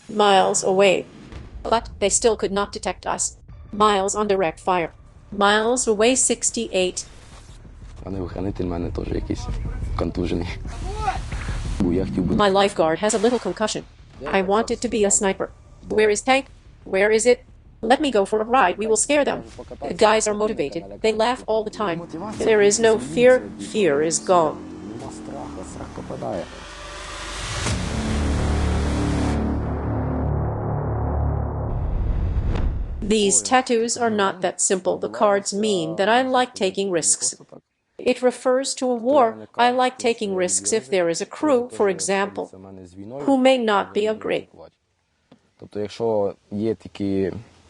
miles away. But they still could not detect us. Miles on direct fire. Miles away 68. My lifeguard has a little concussion. I wanted to be a sniper. Where is tank? Where is it? Let me go for a ride. We will scare them. The guys are motivated. They laugh all the time. There is no fear. Fear is gone. These tattoos are not that simple. The cards mean that I like taking risks. It refers to a war. I like taking risks if there is a crew, for example, who may not be a great.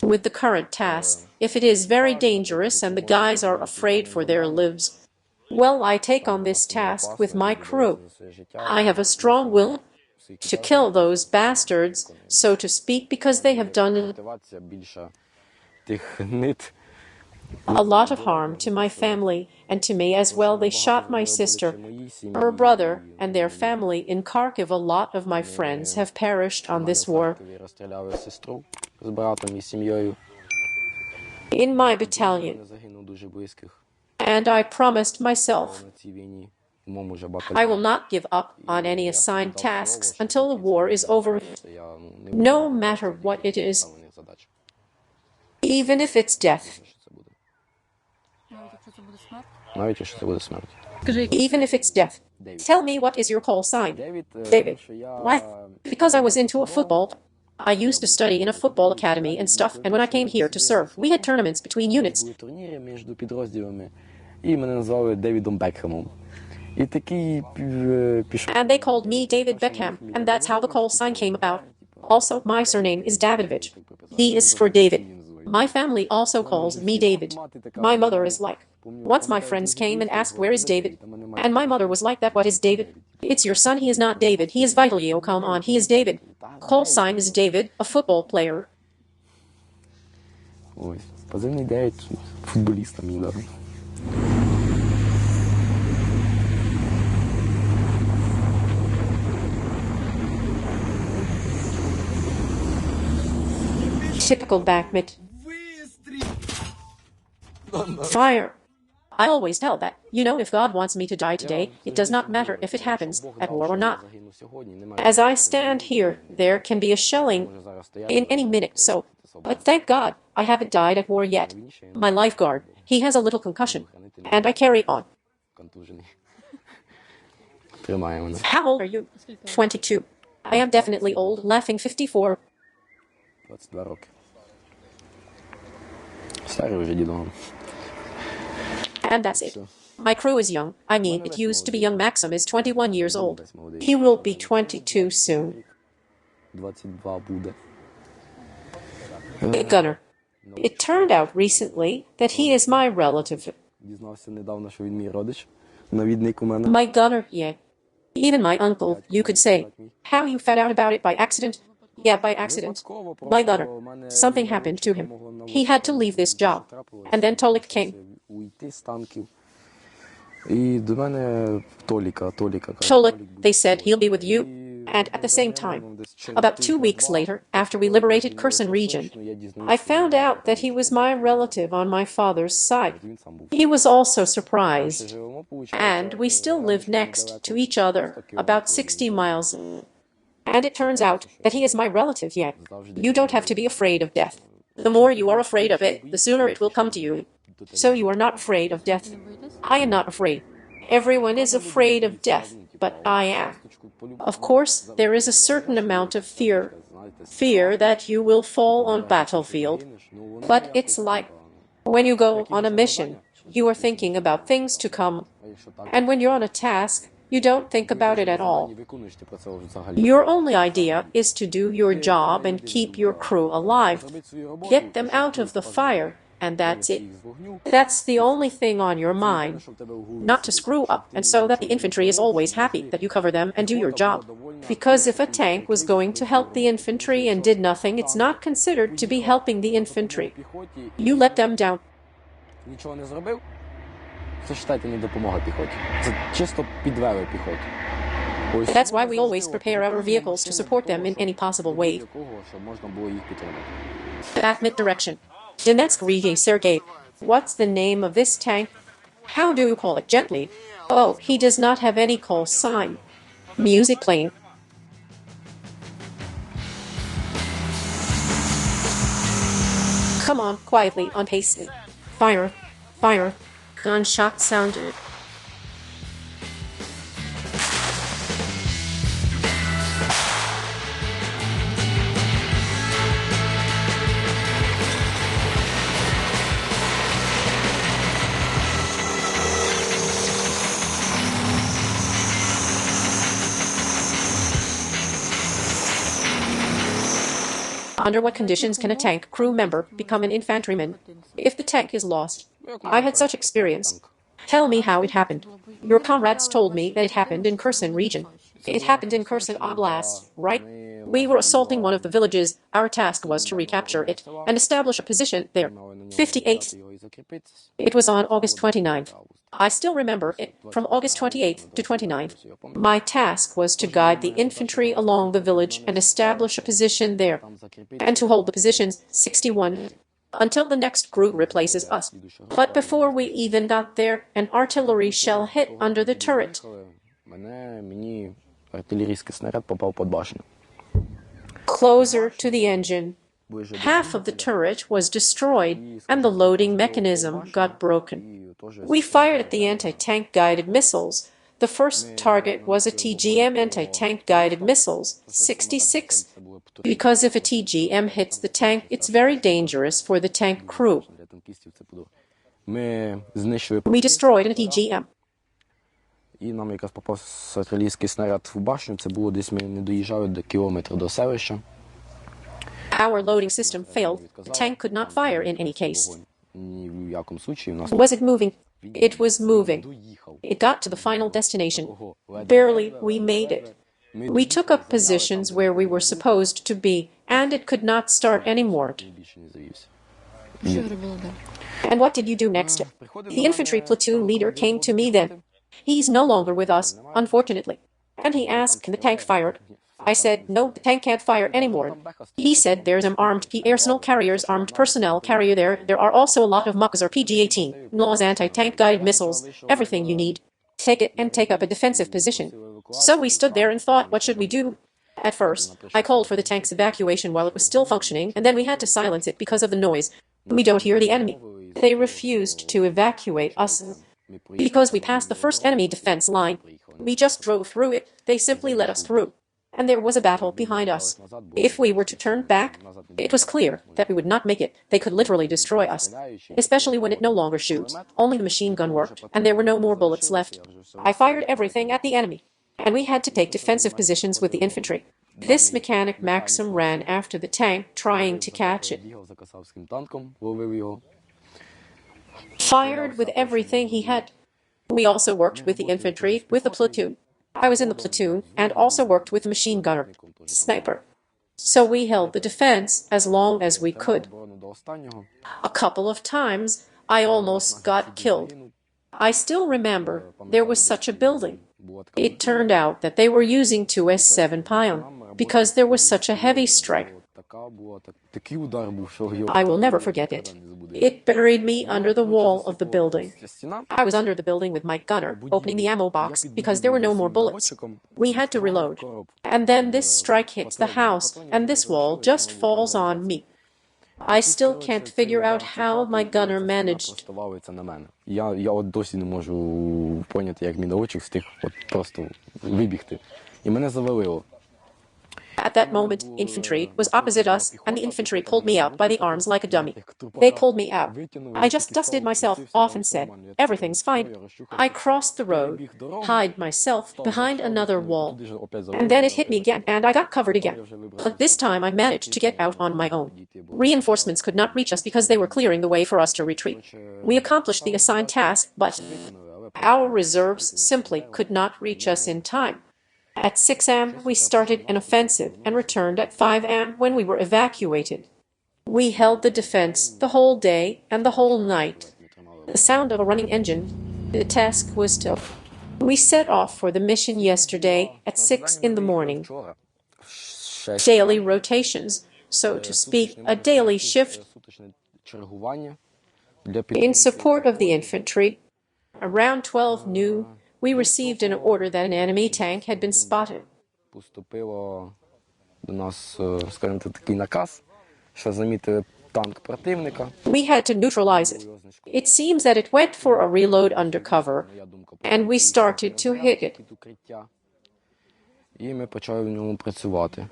With the current task, if it is very dangerous and the guys are afraid for their lives, well, I take on this task with my crew. I have a strong will to kill those bastards, so to speak, because they have done a lot of harm to my family and to me as well. They shot my sister, her brother, and their family in Kharkiv. A lot of my friends have perished on this war. In my battalion. And I promised myself I will not give up on any assigned tasks until the war is over, no matter what it is, even if it's death. Even if it's death. Tell me, what is your call sign? David. Why? Because I was into a football. I used to study in a football academy and stuff, and when I came here to serve, we had tournaments between units. And they called me David Beckham, and that's how the call sign came about. Also, my surname is Davidovich. D is for David. My family also calls me David. My mother is like, once my friends came and asked, where is David? And my mother was like, that what is David? It's your son, he is not David, he is Vitaly, oh come on, he is David. Call sign is David, a football player. Позивний 9 футболіста мені дали. Typical Bakhmut. Fire. I always tell that, if God wants me to die today, it does not matter if it happens, at war or not. As I stand here, there can be a shelling in any minute, but thank God, I haven't died at war yet. My lifeguard, he has a little concussion, and I carry on. How old are you? 22. I am definitely old, laughing 54. 22 роки. Старий вже дідом. And that's it. My crew is young. I mean, it used to be young. Maxim is 21 years old. He will be 22 soon. 22 буде. Gunner. It turned out recently that he is my relative. Дізнався недавно, що він мій родич. Навідник у мене. My gunner, yeah. Even my uncle, you could say. How you found out about it, by accident? Yeah, by accident. My gunner. Something happened to him. He had to leave this job. And then Tolik came. Уйти з танків. І до мене Толіка. Tolik, they said, he'll be with you. And at the same time, about 2 weeks later, after we liberated Kherson region, I found out that he was my relative on my father's side. He was also surprised. And we still live next to each other, about 60 miles. And it turns out that he is my relative yet. You don't have to be afraid of death. The more you are afraid of it, the sooner it will come to you. So you are not afraid of death. I am not afraid. Everyone is afraid of death, but I am. Of course, there is a certain amount of fear. Fear that you will fall on battlefield. But it's like when you go on a mission, you are thinking about things to come. And when you're on a task, you don't think about it at all. Your only idea is to do your job and keep your crew alive. Get them out of the fire, and that's it. That's the only thing on your mind. Not to screw up, and so that the infantry is always happy that you cover them and do your job. Because if a tank was going to help the infantry and did nothing, it's not considered to be helping the infantry. You let them down. Нічого не зробив? Це, вважайте, не допомога піхоті. Це чисто підвели піхоту. That's why we always prepare our vehicles to support them in any possible way. Bakhmut direction. Donetsk Riga Sergei. What's the name of this tank? How do you call it gently? Oh, he does not have any call sign. Music playing. Come on, quietly, on pace. Fire. Fire. Gunshot sounded. Under what conditions can a tank crew member become an infantryman? If the tank is lost. I had such experience. Tell me how it happened. Your comrades told me that it happened in Kherson region. It happened in Kherson Oblast, right? We were assaulting one of the villages. Our task was to recapture it and establish a position there. 58. It was on August 29th. I still remember it, from August 28th to 29th. My task was to guide the infantry along the village and establish a position there, and to hold the positions 61 until the next group replaces us. But before we even got there, an artillery shell hit under the turret. Closer to the engine. Half of the turret was destroyed, and the loading mechanism got broken. We fired at the anti-tank guided missiles. The first target was a TGM anti-tank guided missiles, 66, because if a TGM hits the tank, it's very dangerous for the tank crew. We destroyed a TGM. І нам якраз попав артилерійський снаряд в башню, це було десь ми не доїжджали до кілометра до селища. Our loading system failed. The tank could not fire in any case. Ні в якому случаї в нас... Was it moving? It was moving. It got to the final destination. Barely we made it. We took up positions where we were supposed to be, and it could not start anymore. And what did you do next? The infantry platoon leader came to me then. He's no longer with us, unfortunately. And he asked, can the tank fire it? I said, no, the tank can't fire anymore. He said, there's an armed arsenal carriers, armed personnel carrier there. There are also a lot of MUCs or PG-18, NLAWs anti-tank guided missiles, everything you need. Take it and take up a defensive position. So we stood there and thought, what should we do? At first, I called for the tank's evacuation while it was still functioning, and then we had to silence it because of the noise. We don't hear the enemy. They refused to evacuate us because we passed the first enemy defense line. We just drove through it. They simply let us through. And there was a battle behind us. If we were to turn back, it was clear that we would not make it. They could literally destroy us, especially when it no longer shoots. Only the machine gun worked, and there were no more bullets left. I fired everything at the enemy, and we had to take defensive positions with the infantry. This mechanic Maxim ran after the tank, trying to catch it. Fired with everything he had. We also worked with the infantry, with the platoon. I was in the platoon and also worked with the machine gunner, sniper. So we held the defense as long as we could. A couple of times, I almost got killed. I still remember there was such a building. It turned out that they were using 2S7 Pion because there was such a heavy strike. I will never forget it. It buried me under the wall of the building. I was under the building with my gunner, opening the ammo box because there were no more bullets. We had to reload. And then this strike hits the house, and this wall just falls on me. I still can't figure out how my gunner managed. Я от досі не можу поняти, як мій наводчик встиг от просто вибігти. І мене завалило. At that moment, infantry was opposite us, and the infantry pulled me out by the arms like a dummy. They pulled me out. I just dusted myself off and said, everything's fine. I crossed the road, hid myself behind another wall, and then it hit me again, and I got covered again. But this time I managed to get out on my own. Reinforcements could not reach us because they were clearing the way for us to retreat. We accomplished the assigned task, but our reserves simply could not reach us in time. At 6 am, we started an offensive and returned at 5 am when we were evacuated. We held the defense the whole day and the whole night. The sound of a running engine. The task was tough. We set off for the mission yesterday at 6 in the morning. Вчора в Daily rotations, so to speak, a daily shift суточне чергування для in support of the infantry. Around 12 noon, we received an order that an enemy tank had been spotted. Поступило до нас, скажімо, такий наказ, що замітили танк противника. We had to neutralize it. It seems that it went for a reload undercover, and we started to hit it. І ми почали в ньому працювати.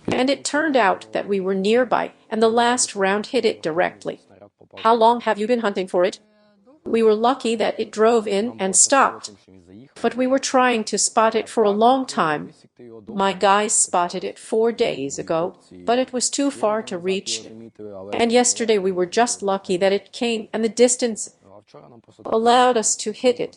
And it turned out that we were nearby, and the last round hit it directly. How long have you been hunting for it? We were lucky that it drove in and stopped, but we were trying to spot it for a long time. My guys spotted it 4 days ago, but it was too far to reach, and yesterday we were just lucky that it came and the distance allowed us to hit it.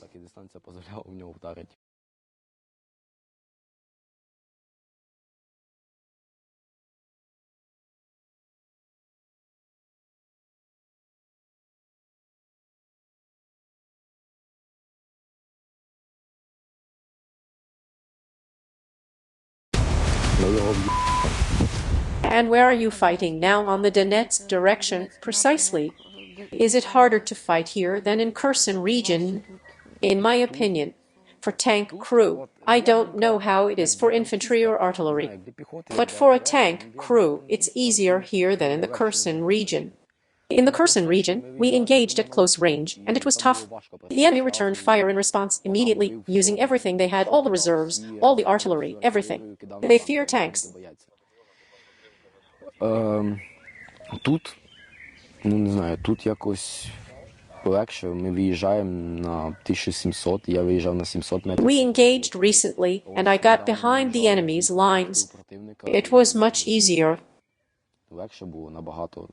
And where are you fighting now? On the Donetsk direction, precisely. Is it harder to fight here than in Kherson region? In my opinion, for tank crew, I don't know how it is for infantry or artillery. But for a tank crew, it's easier here than in the Kherson region. In the Kherson region, we engaged at close range, and it was tough. The enemy returned fire in response immediately, using everything they had, all the reserves, all the artillery, everything. They fear tanks. Тут, не знаю, тут якось легше. Ми виїжджаємо на 1700, я виїжджав на 700 метрів. We engaged recently, and I got behind the enemy's lines. It was much easier. Легше було набагато.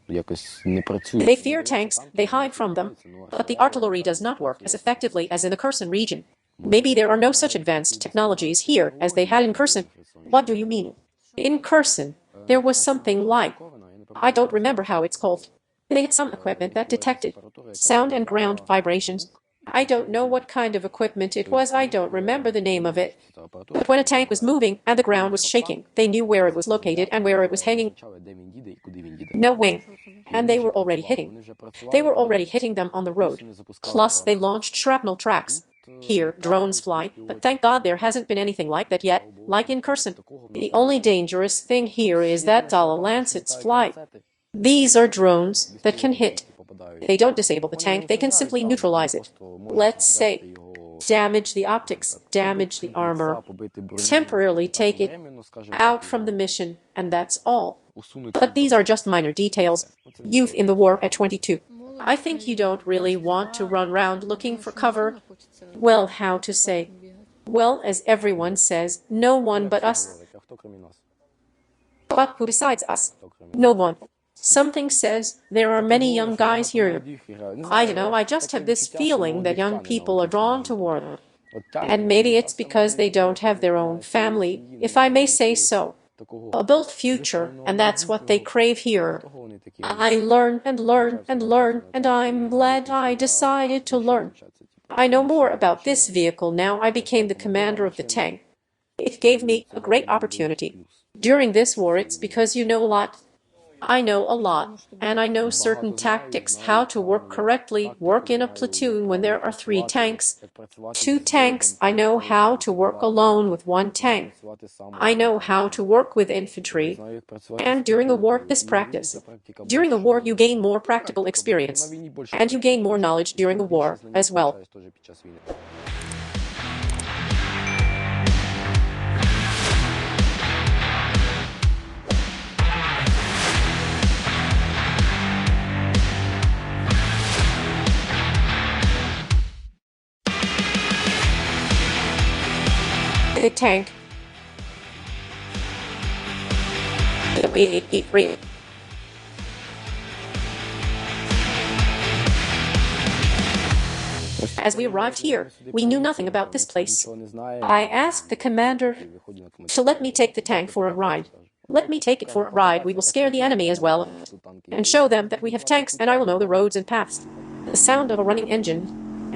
Якось не працює. They fear tanks, they hide from them, but the artillery does not work as effectively as in the Kherson region. Maybe there are no such advanced technologies here as they had in Kherson. What do you mean? In Kherson, there was something like, I don't remember how it's called. They had some equipment that detected sound and ground vibrations. I don't know what kind of equipment it was, I don't remember the name of it. But when a tank was moving and the ground was shaking, they knew where it was located and where it was hanging. No wing. And they were already hitting. They were already hitting them on the road. Plus, they launched shrapnel tracks. Here, drones fly, but thank God there hasn't been anything like that yet, like in Kherson. The only dangerous thing here is that Dala Lancets fly. These are drones that can hit. They don't disable the tank, they can simply neutralize it. Let's say, damage the optics, damage the armor, temporarily take it out from the mission, and that's all. But these are just minor details. Youth in the war at 22. I think you don't really want to run around looking for cover. Well, how to say? Well, as everyone says, no one but us. But who besides us? No one. Something says there are many young guys here. I don't know, I just have this feeling that young people are drawn toward them. And maybe it's because they don't have their own family, if I may say so. A built future, and that's what they crave here. I learn and learn and learn, and I'm glad I decided to learn. I know more about this vehicle now I became the commander of the tank. It gave me a great opportunity. During this war, it's because you know a lot. I know a lot, and I know certain tactics, how to work correctly, work in a platoon when there are 3 tanks. 2 tanks, I know how to work alone with 1 tank. I know how to work with infantry, and during a war, this practice. During a war, you gain more practical experience, and you gain more knowledge during a war as well. The tank. The B-83. As we arrived here, we knew nothing about this place. I asked the commander to let me take the tank for a ride. Let me take it for a ride, we will scare the enemy as well, and show them that we have tanks and I will know the roads and paths. The sound of a running engine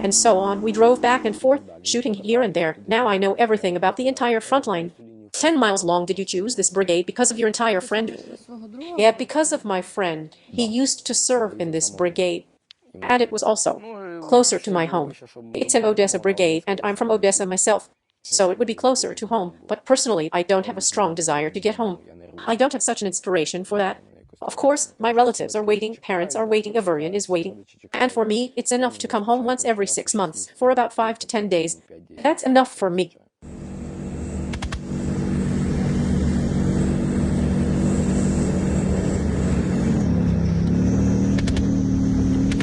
and so on. We drove back and forth, shooting here and there. Now I know everything about the entire front line. 10 miles long. Did you choose this brigade because of your entire friend? Yeah, because of my friend. He used to serve in this brigade. And it was also closer to my home. It's an Odessa brigade, and I'm from Odessa myself. So it would be closer to home, but personally, I don't have a strong desire to get home. I don't have such an inspiration for that. Of course, my relatives are waiting, parents are waiting, Avarian is waiting. And for me, it's enough to come home once every 6 months, for about 5 to 10 days. That's enough for me.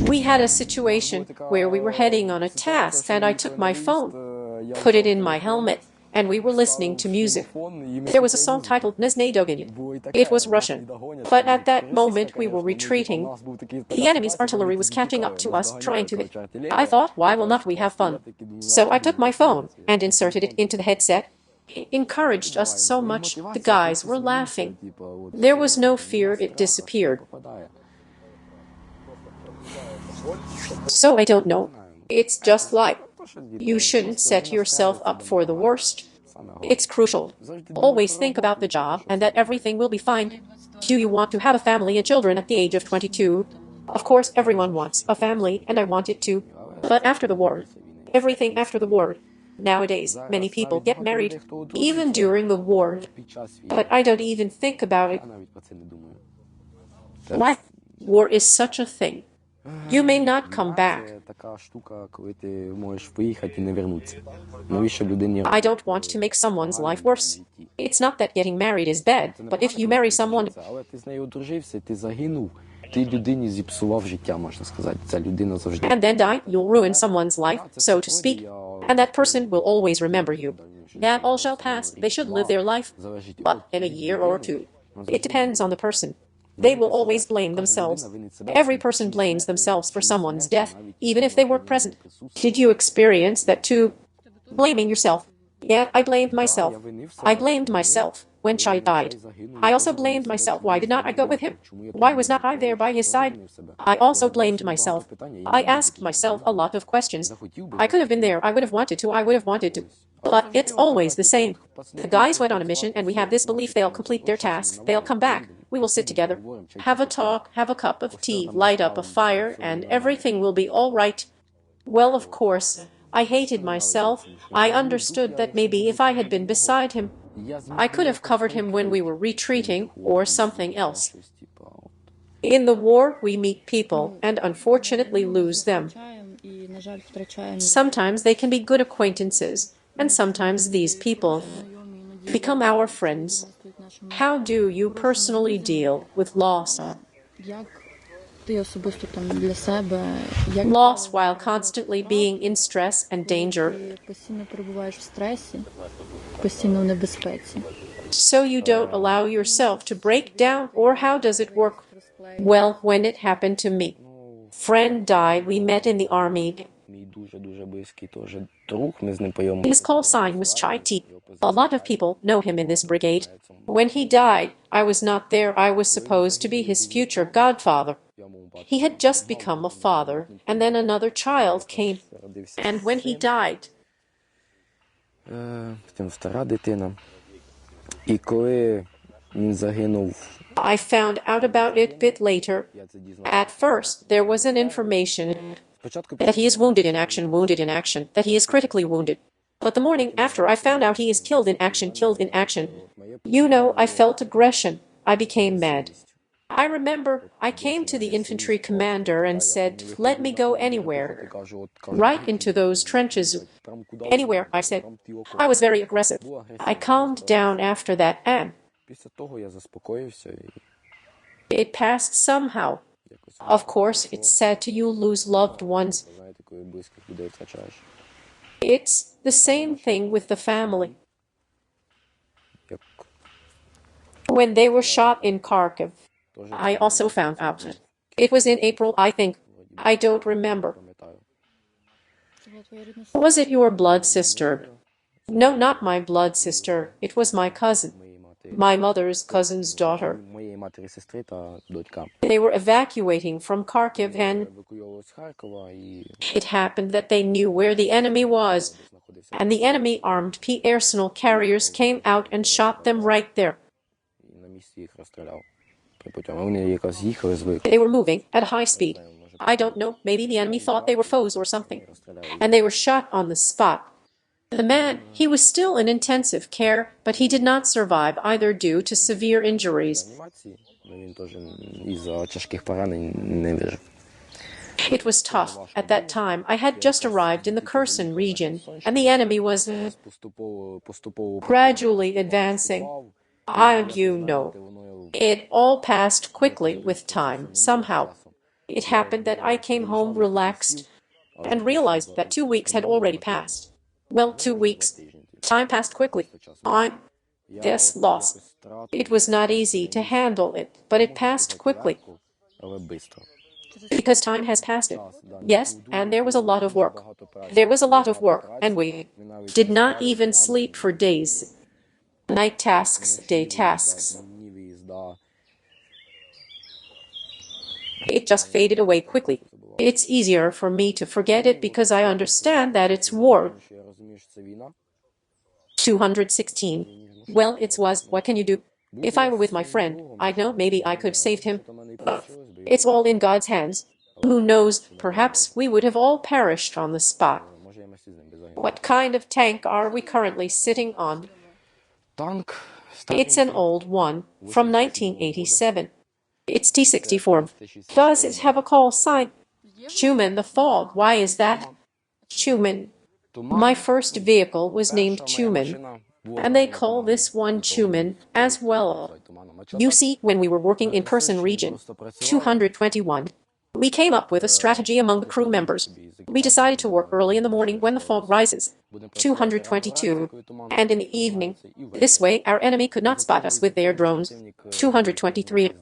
We had a situation where we were heading on a task, and I took my phone, put it in my helmet, and we were listening to music. There was a song titled Nezne Dogonit. It was Russian. But at that moment we were retreating. The enemy's artillery was catching up to us, trying to hit. I thought, why will not we have fun? So I took my phone and inserted it into the headset. It encouraged us so much. The guys were laughing. There was no fear, it disappeared. So I don't know. It's just like, you shouldn't set yourself up for the worst. It's crucial. Always think about the job and that everything will be fine. Do you want to have a family and children at the age of 22? Of course, everyone wants a family, and I want it too. But after the war, everything after the war. Nowadays, many people get married, even during the war. But I don't even think about it. Why? War is such a thing. You may not come back. I don't want to make someone's life worse. It's not that getting married is bad, but if you marry someone and then die, you'll ruin someone's life, so to speak. And that person will always remember you. That all shall pass. They should live their life, but in a year or two. It depends on the person. They will always blame themselves. Every person blames themselves for someone's death, even if they were present. Did you experience that too? Blaming yourself. Yeah, I blamed myself. I blamed myself when Chai died. I also blamed myself. Why did not I go with him? Why was not I there by his side? I also blamed myself. I asked myself a lot of questions. I could have been there. I would have wanted to. I would have wanted to. But it's always the same. The guys went on a mission, and we have this belief they'll complete their tasks. They'll come back. We will sit together, have a talk, have a cup of tea, light up a fire, and everything will be all right. Well, of course, I hated myself. I understood that maybe if I had been beside him, I could have covered him when we were retreating or something else. In the war, we meet people and unfortunately lose them. Sometimes they can be good acquaintances, and sometimes these people become our friends. How do you personally deal with loss? Loss while constantly being in stress and danger. So you don't allow yourself to break down, or how does it work? Well, when it happened to me, friend died, we met in the army. His call sign was Chai T. A lot of people know him in this brigade. When he died, I was not there. I was supposed to be his future godfather. He had just become a father, and then another child came. And when he died, I found out about it a bit later. At first, there was an information that he is wounded in action, that he is critically wounded. But the morning after, I found out he is killed in action. You know, I felt aggression. I became mad. I remember I came to the infantry commander and said, let me go anywhere, right into those trenches. Anywhere, I said. I was very aggressive. I calmed down after that, and it passed somehow. Of course, it's sad to you lose loved ones. It's the same thing with the family. When they were shot in Kharkiv, I also found out. It was in April, I think. I don't remember. Was it your blood sister? No, not my blood sister. It was my cousin. my mother's cousin's daughter. Моєї матері сестри та дочка. They were evacuating from Kharkiv, and Евакуювали з Харкова і it happened that they knew where the enemy was, and the enemy armed personal carriers came out and shot them right there. на місці їх розстріляв. Потім вони якраз їхали з They were moving at high speed. I don't know, maybe the enemy thought they were foes or something, and they were shot on the spot. The man, he was still in intensive care, but he did not survive either due to severe injuries. Він теж із-за тяжких поранень не вижив. It was tough. At that time, I had just arrived in the Kherson region, and the enemy was gradually advancing. You know, it all passed quickly with time, somehow. It happened that I came home relaxed and realized that 2 weeks had already passed. Well, 2 weeks. Time passed quickly. This loss. It was not easy to handle it, but it passed quickly. Because time has passed it. Yes, and there was a lot of work. There was a lot of work, and we did not even sleep for days. Night tasks, day tasks. It just faded away quickly. It's easier for me to forget it because I understand that it's war. 216. Well, it was, what can you do? If I were with my friend, I know maybe I could have saved him. It's all in God's hands. Who knows, perhaps we would have all perished on the spot. What kind of tank are we currently sitting on? It's an old one, from 1987. It's T-64. Does it have a call sign? Schumann the Fog. Why is that? Schumann. My first vehicle was named Schumann, and they call this one Schumann as well. You see, when we were working in Kherson region, 221, we came up with a strategy among the crew members. We decided to work early in the morning when the fog rises, 222, and in the evening. This way, our enemy could not spot us with their drones, 223.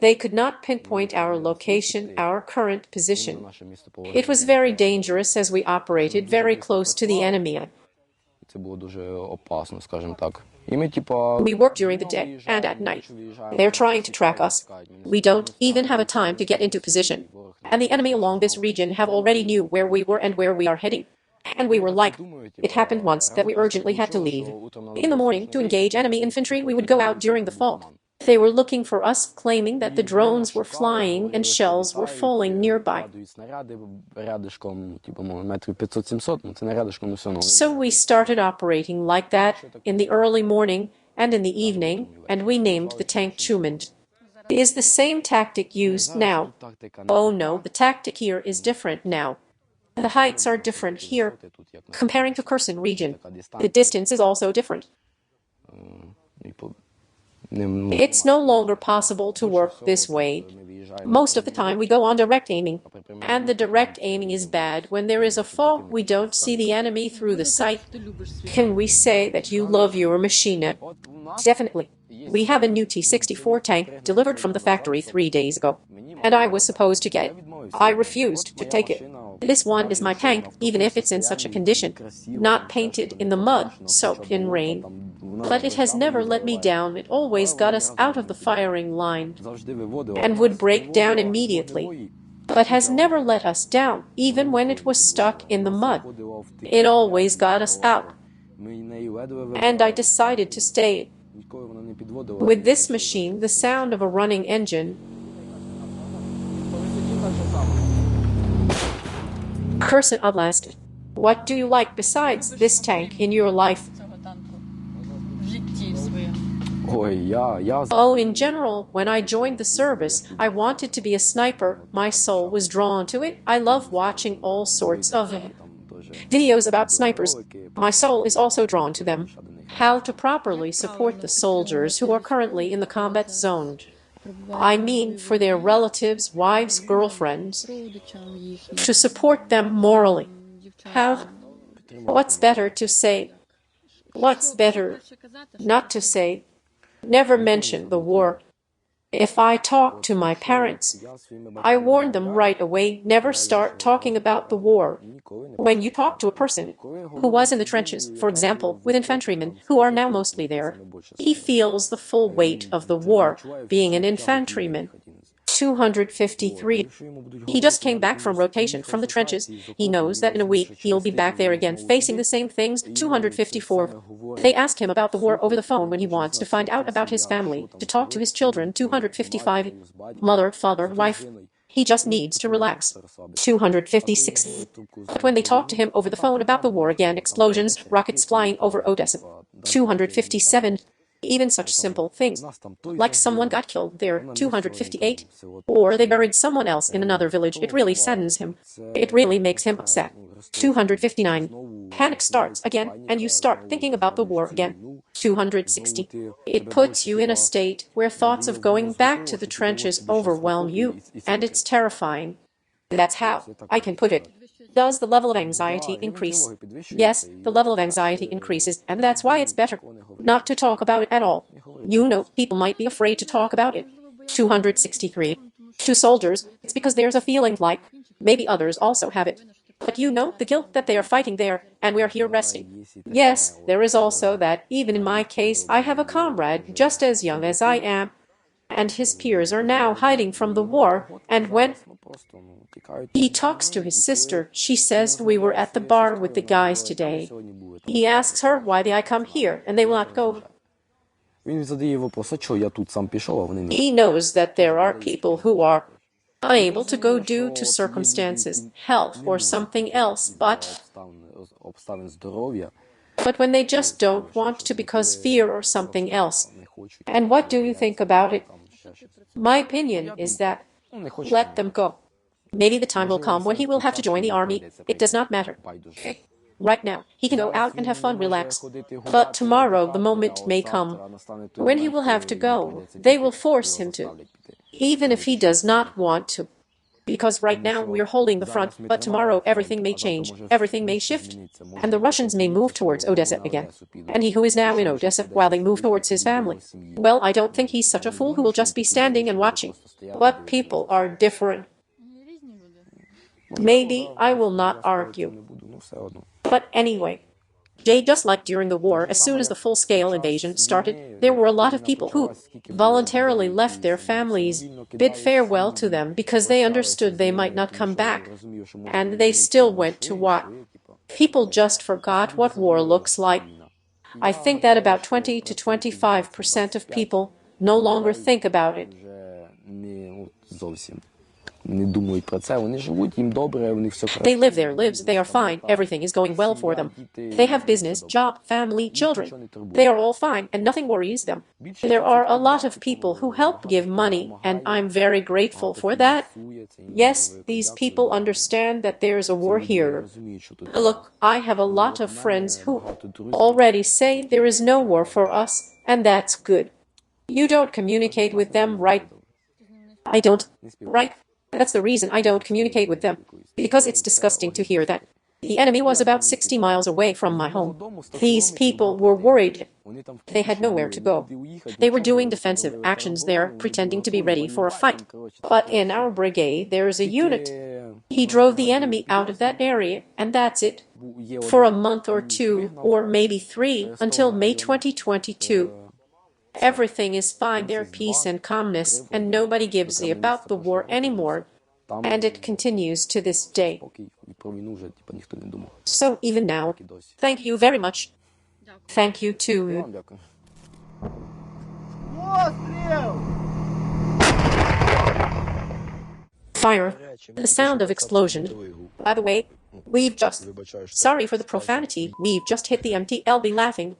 They could not pinpoint our location, our current position. It was very dangerous as we operated very close to the enemy. Це було дуже опасно, скажімо так. We work during the day and at night. They're trying to track us. We don't even have a time to get into position. And the enemy along this region have already knew where we were and where we are heading. And we were like, it happened once that we urgently had to leave. In the morning, to engage enemy infantry, we would go out during the fog. They were looking for us, claiming that the drones were flying and shells were falling nearby. So we started operating like that in the early morning and in the evening, and we named the tank Schumann. Is the same tactic used now? Oh no, the tactic here is different now. The heights are different here, comparing to Kherson region. The distance is also different. It's no longer possible to work this way. Most of the time we go on direct aiming, and the direct aiming is bad. When there is a fog, we don't see the enemy through the sight. Can we say that you love your machine? Definitely. We have a new T-64 tank delivered from the factory 3 days ago, and I was supposed to get it. I refused to take it. This one is my tank, even if it's in such a condition, not painted in the mud, soaked in rain. But it has never let me down. It always got us out of the firing line and would break down immediately, but has never let us down, even when it was stuck in the mud. It always got us out, and I decided to stay. With this machine, the sound of a running engine, Kherson Oblast. What do you like besides this tank in your life? Oh, in general, when I joined the service, I wanted to be a sniper. My soul was drawn to it. I love watching all sorts of videos about snipers. My soul is also drawn to them. How to properly support the soldiers who are currently in the combat zone. I mean, for their relatives, wives, girlfriends, to support them morally. What's better to say? What's better not to say? Never mention the war. If I talk to my parents, I warn them right away, never start talking about the war. When you talk to a person who was in the trenches, for example, with infantrymen who are now mostly there, he feels the full weight of the war, being an infantryman. 253. He just came back from rotation from the trenches. He knows that in a week he'll be back there again facing the same things. 254. They ask him about the war over the phone when he wants to find out about his family, to talk to his children. 255. Mother, father, wife. He just needs to relax. 256. But when they talk to him over the phone about the war again, explosions, rockets flying over Odessa. 257. Even such simple things, like someone got killed there, 258, or they buried someone else in another village, it really saddens him. It really makes him upset. 259. Panic starts again, and you start thinking about the war again. 260. It puts you in a state where thoughts of going back to the trenches overwhelm you, and it's terrifying. That's how I can put it. Does the level of anxiety increase? Yes, the level of anxiety increases, and that's why it's better not to talk about it at all. You know, people might be afraid to talk about it. 263. To soldiers, it's because there's a feeling like maybe others also have it. But you know the guilt that they are fighting there, and we're here resting. Yes, there is also that, even in my case, I have a comrade just as young as I am, and his peers are now hiding from the war, and when he talks to his sister, she says, "We were at the bar with the guys today." He asks her, "Why did I come here?" And they will not go. He knows that there are people who are unable to go due to circumstances, health, or something else, but when they just don't want to because fear or something else. And what do you think about it? My opinion is that let them go. Maybe the time will come when he will have to join the army. It does not matter. Right now, he can go out and have fun, relax. But tomorrow, the moment may come when he will have to go. They will force him to, even if he does not want to. Because right now we are holding the front, but tomorrow everything may change, everything may shift, and the Russians may move towards Odessa again. And he who is now in Odessa, while they move towards his family. Well, I don't think he's such a fool who will just be standing and watching. But people are different. Maybe I will not argue. But anyway, just like during the war, as soon as the full-scale invasion started, there were a lot of people who voluntarily left their families, bid farewell to them because they understood they might not come back, and they still went to war. People just forgot what war looks like. I think that about 20 to 25% of people no longer think about it. They live their lives, they are fine, everything is going well for them. They have business, job, family, children. They are all fine, and nothing worries them. There are a lot of people who help give money, and I'm very grateful for that. Yes, these people understand that there's a war here. Look, I have a lot of friends who already say there is no war for us, and that's good. You don't communicate with them, right? I don't, right? That's the reason I don't communicate with them, because it's disgusting to hear that. The enemy was about 60 miles away from my home. These people were worried. They had nowhere to go. They were doing defensive actions there, pretending to be ready for a fight. But in our brigade, there is a unit. He drove the enemy out of that area, and that's it. For a month or two, or maybe 3, until May 2022. Everything is fine there, peace and calmness, and nobody gives a about the war anymore. And it continues to this day. So even now, thank you very much. Thank you too. Fire. The sound of explosion. By the way, we've just... Sorry for the profanity. We've just hit the MTLB laughing.